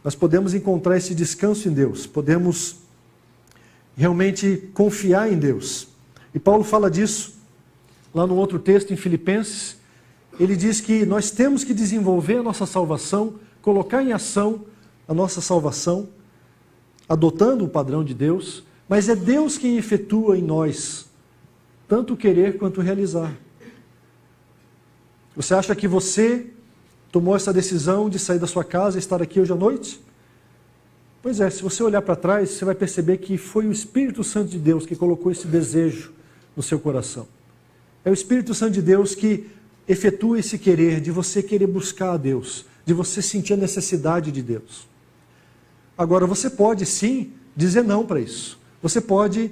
Nós podemos encontrar esse descanso em Deus. Podemos realmente confiar em Deus. E Paulo fala disso lá no outro texto, em Filipenses. Ele diz que nós temos que desenvolver a nossa salvação, colocar em ação a nossa salvação, adotando o padrão de Deus, mas é Deus quem efetua em nós, tanto o querer quanto o realizar. Você acha que você tomou essa decisão de sair da sua casa e estar aqui hoje à noite? Pois é, se você olhar para trás, você vai perceber que foi o Espírito Santo de Deus que colocou esse desejo no seu coração. É o Espírito Santo de Deus que efetua esse querer, de você querer buscar a Deus, de você sentir a necessidade de Deus. Agora, você pode sim dizer não para isso. Você pode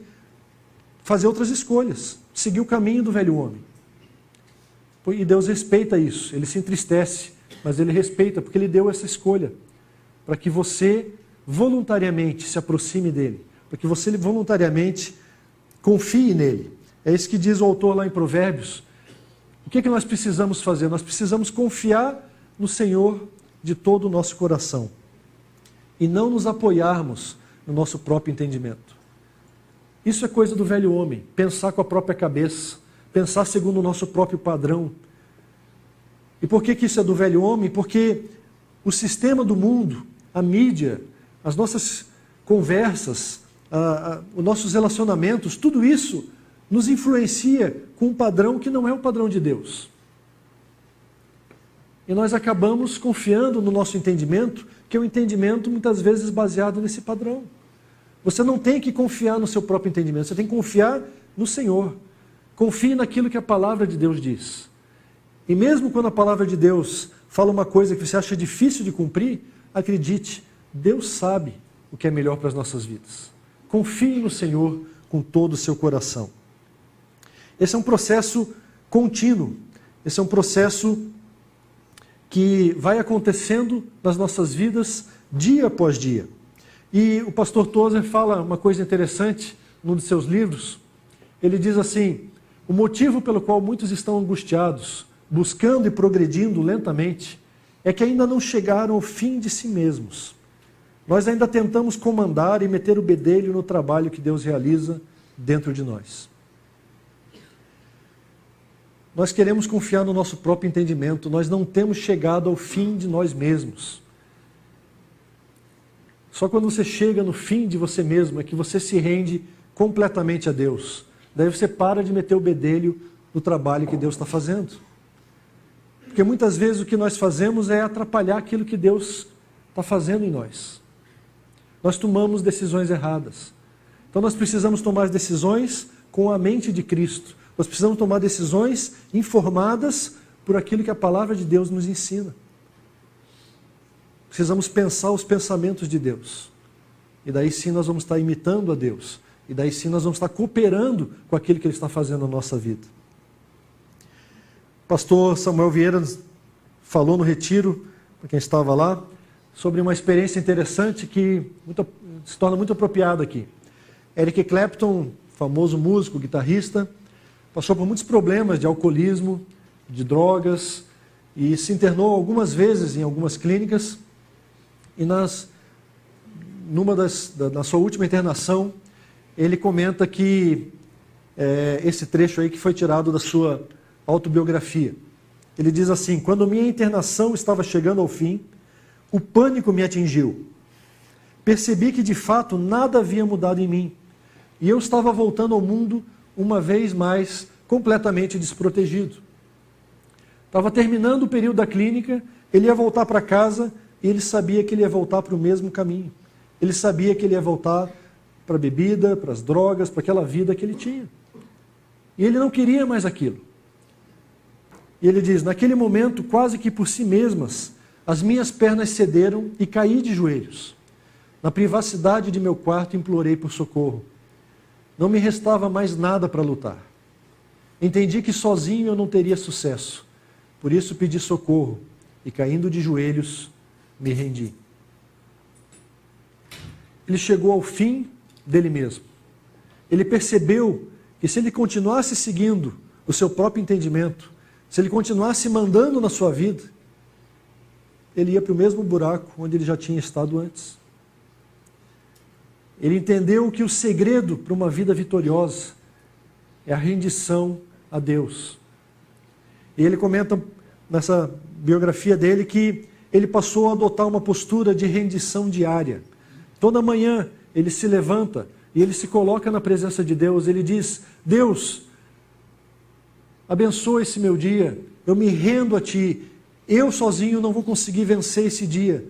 fazer outras escolhas, seguir o caminho do velho homem. E Deus respeita isso, Ele se entristece, mas Ele respeita, porque Ele deu essa escolha, para que você voluntariamente se aproxime dEle, para que você voluntariamente confie nele. É isso que diz o autor lá em Provérbios. O que nós precisamos fazer? Nós precisamos confiar no Senhor de todo o nosso coração e não nos apoiarmos no nosso próprio entendimento. Isso é coisa do velho homem, pensar com a própria cabeça, pensar segundo o nosso próprio padrão. E por que isso é do velho homem? Porque o sistema do mundo, a mídia, as nossas conversas, os nossos relacionamentos, tudo isso nos influencia com um padrão que não é o padrão de Deus. E nós acabamos confiando no nosso entendimento, que é um entendimento muitas vezes baseado nesse padrão. Você não tem que confiar no seu próprio entendimento, você tem que confiar no Senhor. Confie naquilo que a palavra de Deus diz. E mesmo quando a palavra de Deus fala uma coisa que você acha difícil de cumprir, acredite, Deus sabe o que é melhor para as nossas vidas. Confie no Senhor com todo o seu coração. Esse é um processo contínuo. Esse é um processo que vai acontecendo nas nossas vidas dia após dia. E o pastor Tozer fala uma coisa interessante num dos seus livros. Ele diz assim: o motivo pelo qual muitos estão angustiados, buscando e progredindo lentamente, é que ainda não chegaram ao fim de si mesmos. Nós ainda tentamos comandar e meter o bedelho no trabalho que Deus realiza dentro de nós. Nós queremos confiar no nosso próprio entendimento, nós não temos chegado ao fim de nós mesmos. Só quando você chega no fim de você mesmo é que você se rende completamente a Deus. Daí você para de meter o bedelho no trabalho que Deus está fazendo. Porque muitas vezes o que nós fazemos é atrapalhar aquilo que Deus está fazendo em nós. Nós tomamos decisões erradas. Então nós precisamos tomar as decisões com a mente de Cristo. Nós precisamos tomar decisões informadas por aquilo que a palavra de Deus nos ensina. Precisamos pensar os pensamentos de Deus. E daí sim nós vamos estar imitando a Deus. E daí sim nós vamos estar cooperando com aquilo que Ele está fazendo na nossa vida. O pastor Samuel Vieira falou no retiro, para quem estava lá, sobre uma experiência interessante que se torna muito apropriada aqui. Eric Clapton, famoso músico, guitarrista, passou por muitos problemas de alcoolismo, de drogas, e se internou algumas vezes em algumas clínicas. E na sua última internação, ele comenta que esse trecho aí que foi tirado da sua autobiografia. Ele diz assim: quando minha internação estava chegando ao fim, o pânico me atingiu. Percebi que de fato nada havia mudado em mim. E eu estava voltando ao mundo uma vez mais completamente desprotegido. Estava terminando o período da clínica, ele ia voltar para casa e ele sabia que ele ia voltar para o mesmo caminho. Ele sabia que ele ia voltar para a bebida, para as drogas, para aquela vida que ele tinha. E ele não queria mais aquilo. E ele diz, naquele momento, quase que por si mesmas, as minhas pernas cederam e caí de joelhos. Na privacidade de meu quarto implorei por socorro. Não me restava mais nada para lutar. Entendi que sozinho eu não teria sucesso. Por isso pedi socorro e, caindo de joelhos, me rendi. Ele chegou ao fim dele mesmo. Ele percebeu que se ele continuasse seguindo o seu próprio entendimento, se ele continuasse mandando na sua vida, ele ia para o mesmo buraco onde ele já tinha estado antes. Ele entendeu que o segredo para uma vida vitoriosa é a rendição a Deus. E ele comenta nessa biografia dele que ele passou a adotar uma postura de rendição diária. Toda manhã ele se levanta e ele se coloca na presença de Deus. Ele diz, Deus, abençoa esse meu dia, eu me rendo a Ti. Eu sozinho não vou conseguir vencer esse dia.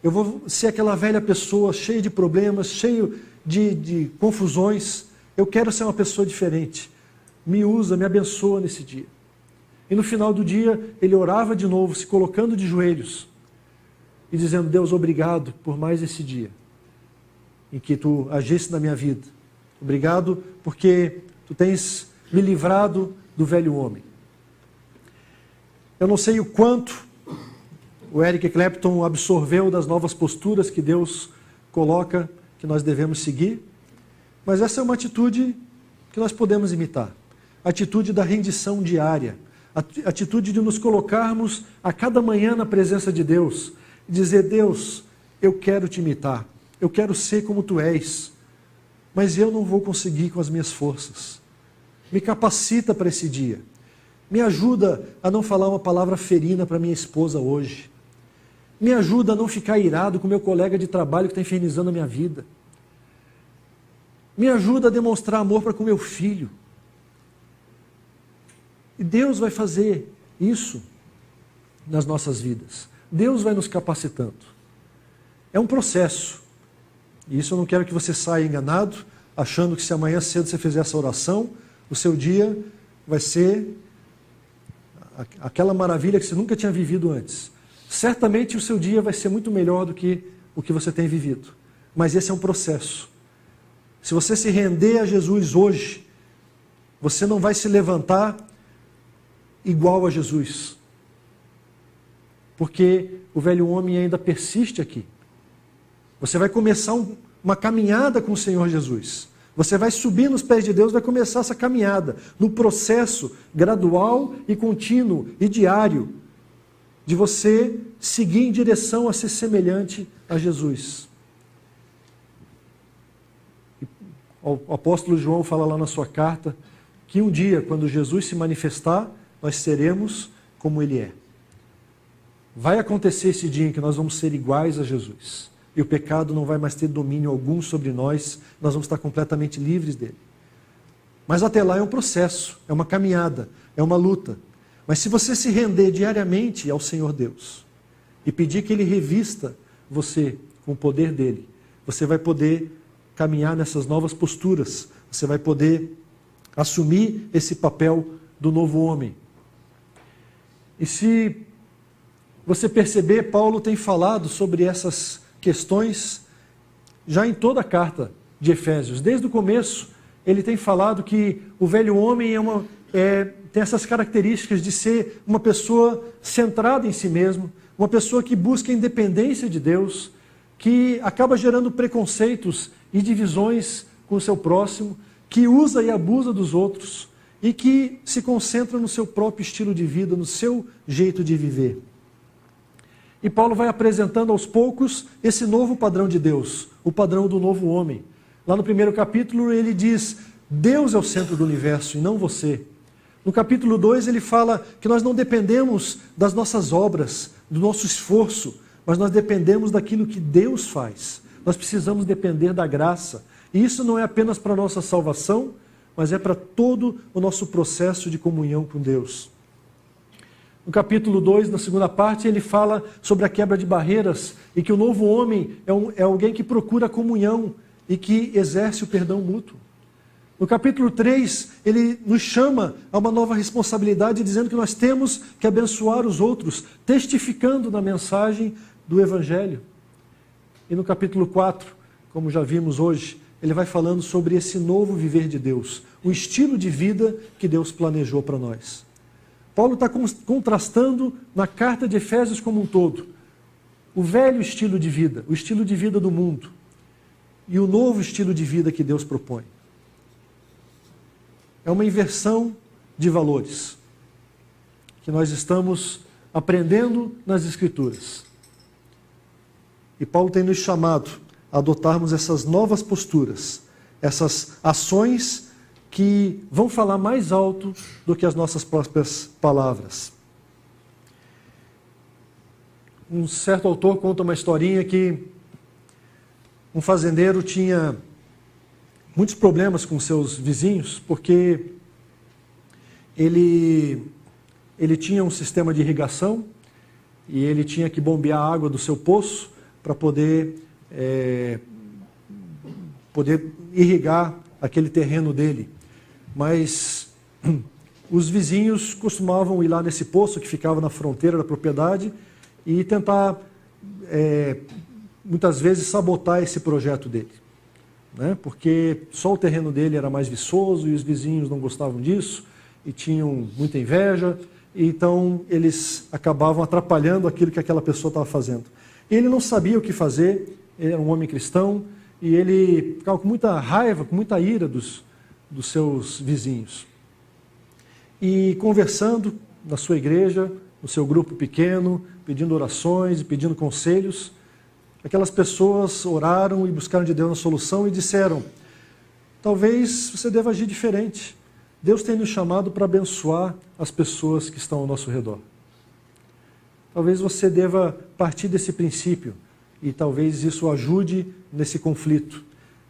Eu vou ser aquela velha pessoa cheia de problemas, cheio de confusões. Eu quero ser uma pessoa diferente. Me usa, me abençoa nesse dia. E no final do dia, ele orava de novo, se colocando de joelhos e dizendo, Deus, obrigado por mais esse dia em que Tu agiste na minha vida. Obrigado porque Tu tens me livrado do velho homem. Eu não sei o quanto o Eric Clapton absorveu das novas posturas que Deus coloca, que nós devemos seguir, mas essa é uma atitude que nós podemos imitar. A atitude da rendição diária, a atitude de nos colocarmos a cada manhã na presença de Deus e dizer, Deus, eu quero Te imitar, eu quero ser como Tu és, mas eu não vou conseguir com as minhas forças. Me capacita para esse dia. Me ajuda a não falar uma palavra ferina para minha esposa hoje. Me ajuda a não ficar irado com meu colega de trabalho que está infernizando a minha vida. Me ajuda a demonstrar amor para com meu filho. E Deus vai fazer isso nas nossas vidas. Deus vai nos capacitando. É um processo. E isso eu não quero que você saia enganado, achando que se amanhã cedo você fizer essa oração, o seu dia vai ser aquela maravilha que você nunca tinha vivido antes. Certamente o seu dia vai ser muito melhor do que o que você tem vivido. Mas esse é um processo. Se você se render a Jesus hoje, você não vai se levantar igual a Jesus. Porque o velho homem ainda persiste aqui. Você vai começar uma caminhada com o Senhor Jesus. Você vai subir nos pés de Deus, vai começar essa caminhada, no processo gradual e contínuo e diário, de você seguir em direção a ser semelhante a Jesus. O apóstolo João fala lá na sua carta, que um dia, quando Jesus se manifestar, nós seremos como Ele é. Vai acontecer esse dia em que nós vamos ser iguais a Jesus. E o pecado não vai mais ter domínio algum sobre nós, nós vamos estar completamente livres dele. Mas até lá é um processo, é uma caminhada, é uma luta. Mas se você se render diariamente ao Senhor Deus e pedir que Ele revista você com o poder dele, você vai poder caminhar nessas novas posturas, você vai poder assumir esse papel do novo homem. E se você perceber, Paulo tem falado sobre essas questões já em toda a carta de Efésios. Desde o começo, ele tem falado que o velho homem tem essas características de ser uma pessoa centrada em si mesmo, uma pessoa que busca a independência de Deus, que acaba gerando preconceitos e divisões com o seu próximo, que usa e abusa dos outros e que se concentra no seu próprio estilo de vida, no seu jeito de viver. E Paulo vai apresentando aos poucos esse novo padrão de Deus, o padrão do novo homem. Lá no primeiro capítulo ele diz, Deus é o centro do universo e não você. No capítulo 2 ele fala que nós não dependemos das nossas obras, do nosso esforço, mas nós dependemos daquilo que Deus faz. Nós precisamos depender da graça. E isso não é apenas para a nossa salvação, mas é para todo o nosso processo de comunhão com Deus. No capítulo 2, na segunda parte, ele fala sobre a quebra de barreiras e que o novo homem é alguém que procura comunhão e que exerce o perdão mútuo. No capítulo 3, ele nos chama a uma nova responsabilidade, dizendo que nós temos que abençoar os outros, testificando na mensagem do Evangelho. E no capítulo 4, como já vimos hoje, ele vai falando sobre esse novo viver de Deus, o estilo de vida que Deus planejou para nós. Paulo está contrastando na carta de Efésios como um todo, o velho estilo de vida, o estilo de vida do mundo, e o novo estilo de vida que Deus propõe. É uma inversão de valores que nós estamos aprendendo nas Escrituras. E Paulo tem nos chamado a adotarmos essas novas posturas, essas ações que vão falar mais alto do que as nossas próprias palavras. Um certo autor conta uma historinha que um fazendeiro tinha muitos problemas com seus vizinhos, porque ele tinha um sistema de irrigação e ele tinha que bombear a água do seu poço para poder irrigar aquele terreno dele. Mas os vizinhos costumavam ir lá nesse poço que ficava na fronteira da propriedade e tentar, muitas vezes, sabotar esse projeto dele. Né? Porque só o terreno dele era mais viçoso e os vizinhos não gostavam disso e tinham muita inveja, e então eles acabavam atrapalhando aquilo que aquela pessoa estava fazendo. Ele não sabia o que fazer, ele era um homem cristão e ele ficava com muita raiva, com muita ira dos seus vizinhos. E conversando na sua igreja, no seu grupo pequeno, pedindo orações e pedindo conselhos, aquelas pessoas oraram e buscaram de Deus uma solução e disseram: talvez você deva agir diferente. Deus tem nos chamado para abençoar as pessoas que estão ao nosso redor. Talvez você deva partir desse princípio e talvez isso ajude nesse conflito.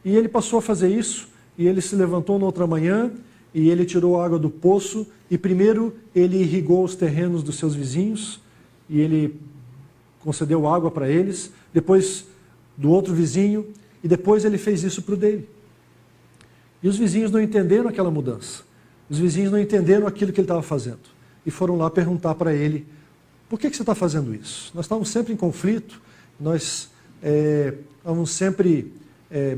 E ele passou a fazer isso e ele se levantou na outra manhã e ele tirou a água do poço e primeiro ele irrigou os terrenos dos seus vizinhos e ele concedeu água para eles, depois do outro vizinho, e depois ele fez isso para o dele. E os vizinhos não entenderam aquela mudança. Os vizinhos não entenderam aquilo que ele estava fazendo. E foram lá perguntar para ele: por que você está fazendo isso? Nós estávamos sempre em conflito, nós estávamos sempre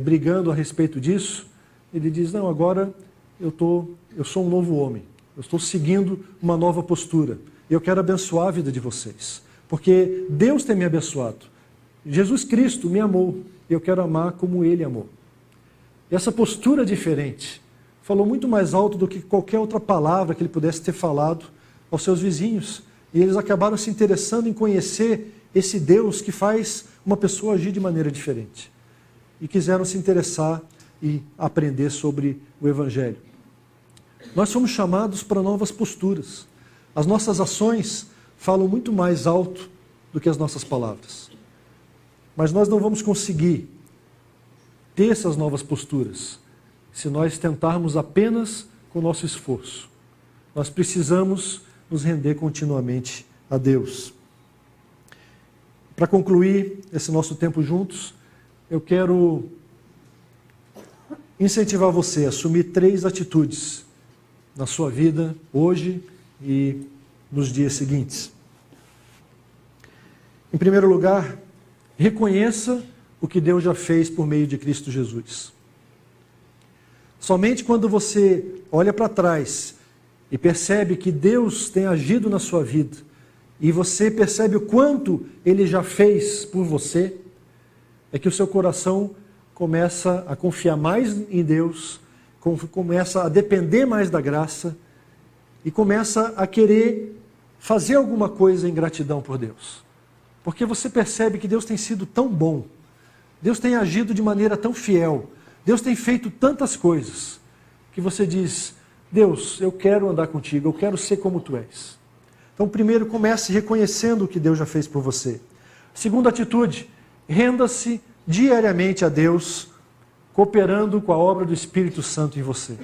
brigando a respeito disso. Ele diz: não, agora eu sou um novo homem, eu estou seguindo uma nova postura. E eu quero abençoar a vida de vocês. Porque Deus tem me abençoado. Jesus Cristo me amou. E eu quero amar como Ele amou. E essa postura diferente falou muito mais alto do que qualquer outra palavra que ele pudesse ter falado aos seus vizinhos. E eles acabaram se interessando em conhecer esse Deus que faz uma pessoa agir de maneira diferente. E quiseram se interessar e aprender sobre o Evangelho. Nós somos chamados para novas posturas. As nossas ações falam muito mais alto do que as nossas palavras. Mas nós não vamos conseguir ter essas novas posturas se nós tentarmos apenas com o nosso esforço. Nós precisamos nos render continuamente a Deus. Para concluir esse nosso tempo juntos, eu quero incentivar você a assumir 3 atitudes na sua vida, hoje e nos dias seguintes. Em primeiro lugar, reconheça o que Deus já fez por meio de Cristo Jesus. Somente quando você olha para trás e percebe que Deus tem agido na sua vida, e você percebe o quanto Ele já fez por você, é que o seu coração começa a confiar mais em Deus, começa a depender mais da graça, e começa a querer fazer alguma coisa em gratidão por Deus. Porque você percebe que Deus tem sido tão bom, Deus tem agido de maneira tão fiel, Deus tem feito tantas coisas, que você diz: Deus, eu quero andar contigo, eu quero ser como tu és. Então, primeiro, comece reconhecendo o que Deus já fez por você. Segunda atitude, renda-se diariamente a Deus, cooperando com a obra do Espírito Santo em você.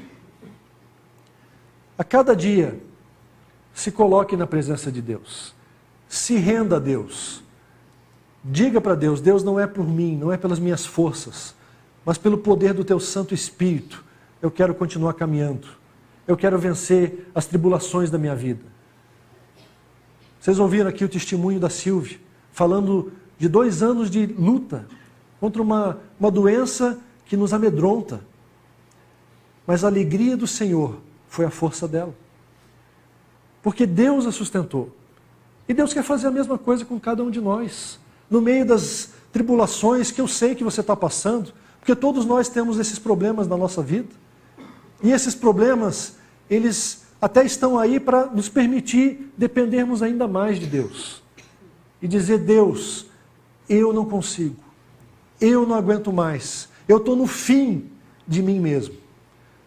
A cada dia, Se coloque na presença de Deus. Se renda a Deus. Diga para Deus, Deus, não é por mim, não é pelas minhas forças, mas pelo poder do Teu Santo Espírito, eu quero continuar caminhando. Eu quero vencer as tribulações da minha vida. Vocês ouviram aqui o testemunho da Silvia, falando de 2 anos de luta contra uma doença que nos amedronta. Mas a alegria do Senhor foi a força dela. Porque Deus a sustentou. E Deus quer fazer a mesma coisa com cada um de nós. No meio das tribulações que eu sei que você está passando, porque todos nós temos esses problemas na nossa vida. E esses problemas, eles até estão aí para nos permitir dependermos ainda mais de Deus. E dizer, Deus, eu não consigo. Eu não aguento mais. Eu estou no fim de mim mesmo.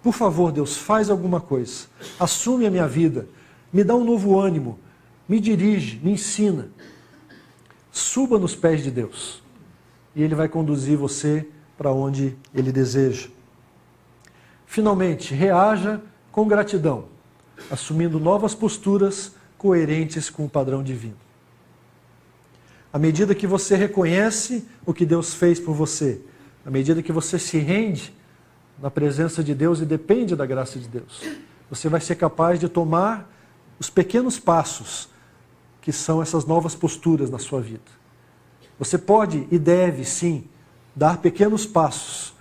Por favor, Deus, faz alguma coisa. Assume a minha vida. Me dá um novo ânimo. Me dirige, me ensina. Suba nos pés de Deus. E Ele vai conduzir você para onde Ele deseja. Finalmente, reaja com gratidão, assumindo novas posturas coerentes com o padrão divino. À medida que você reconhece o que Deus fez por você, à medida que você se rende na presença de Deus e depende da graça de Deus, você vai ser capaz de tomar os pequenos passos que são essas novas posturas na sua vida. Você pode e deve, sim, dar pequenos passos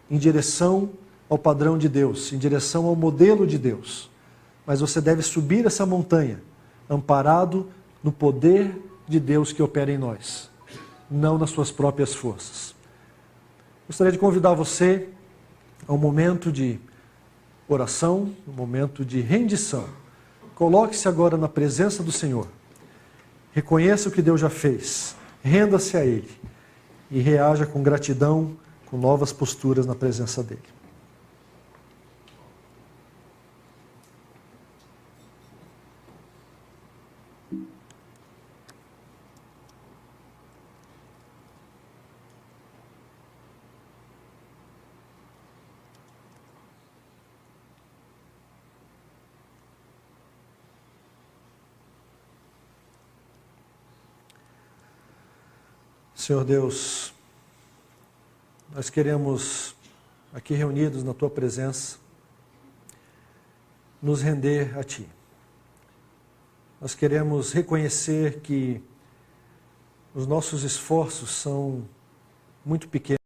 em direção ao padrão de Deus, em direção ao modelo de Deus. Mas você deve subir essa montanha, amparado no poder de Deus que opera em nós, não nas suas próprias forças. Gostaria de convidar você a um momento de oração, um momento de rendição. Coloque-se agora na presença do Senhor. Reconheça o que Deus já fez. Renda-se a Ele. E reaja com gratidão, com novas posturas na presença dEle. Senhor Deus, nós queremos, aqui reunidos na Tua presença, nos render a Ti. Nós queremos reconhecer que os nossos esforços são muito pequenos.